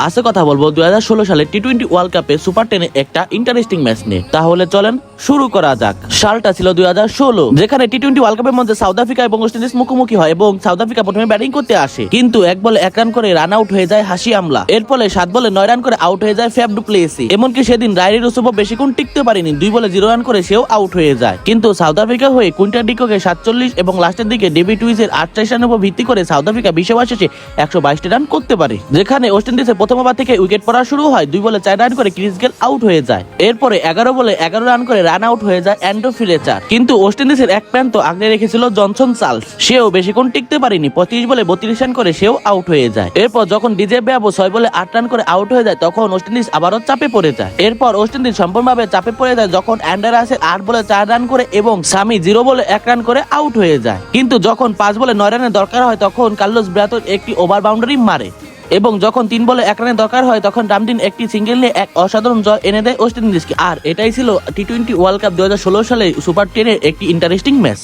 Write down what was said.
আজকে কথা বলবো 2016 সালে টি-20 ওয়ার্ল্ড কাপে সুপার 10 একটা ইন্টারেস্টিং ম্যাচ নিয়ে। তাহলে চলেন শুরু করা যাক। সালটা ছিল 2016, যেখানে টি-20 ওয়ার্ল্ড কাপের মধ্যে সাউথ আফ্রিকা এবং ওয়েস্ট ইন্ডিজ মুখোমুখি হয় এবং সাউথ আফ্রিকা প্রথমে ব্যাটিং করতে আসে, কিন্তু এক বলে 1 রান করে রান আউট হয়ে যায় হাসি আমলা। এর ফলে 7 বলে 9 রান করে আউট হয়ে যায় ফ্যাফ ডু প্লেসি। এমনকি সেদিন রাইলি রুসোভও বেশিক্ষণ টিকতে পারেনি, 2 বলে 0 রান করে সেও আউট হয়ে যায়। কিন্তু সাউথ আফ্রিকা হয়ে কুইন্টন ডিককে 47 এবং লাস্টের দিকে ডেভিড লুইসের 28 রানের উপর ভিত্তি করে সাউথ আফ্রিকা 20 ওভার শেষে 122 রান করতে পারে, যেখানে ওয়েস্ট ইন্ডিজের প্রথম ওভার থেকে উইকেট পড়া শুরু হয়। 2 বলে 4 রান করে ক্রিস গেল আউট হয়ে যায়। এরপরে 11 বলে 11 রান করে রান আউট হয়ে যায় অ্যান্ড্রু ফ্লেচার। কিন্তু ওয়েস্ট ইন্ডিজের এক প্রান্ত আগলে রেখেছিল জনসন চার্লস, সেও বেশিক্ষণ টিকতে পারেনি, 25 বলে 32 রান করে সেও আউট হয়ে যায়। এরপর যখন ডিজে ব্যাবো 6 বলে 8 রান করে আউট হয়ে যায়, তখন ওয়েস্ট ইন্ডিজ আবারও চাপে পড়ে যায়। এরপর ওয়েস্ট ইন্ডিজ সম্পূর্ণভাবে চাপে পড়ে যায় যখন অ্যান্ডারসের 8 বলে 4 রান করে এবং সামি 0 বলে 1 রান করে আউট হয়ে যায়। কিন্তু যখন 5 বলে 9 রানের দরকার হয়, তখন কার্লোস ব্রাথোর একটি ওভার বাউন্ডারি মারে এবং যখন 3 বলে 1 রানের দরকার হয়, তখন রামডিন একটি সিঙ্গেল নিয়ে এক অসাধারণ জয় এনে দেয় ওয়েস্ট ইন্ডিজকে। আর এটাই ছিল টি-20 ওয়ার্ল্ড কাপ 2016 সালে সুপার 10 এর একটি ইন্টারেস্টিং ম্যাচ।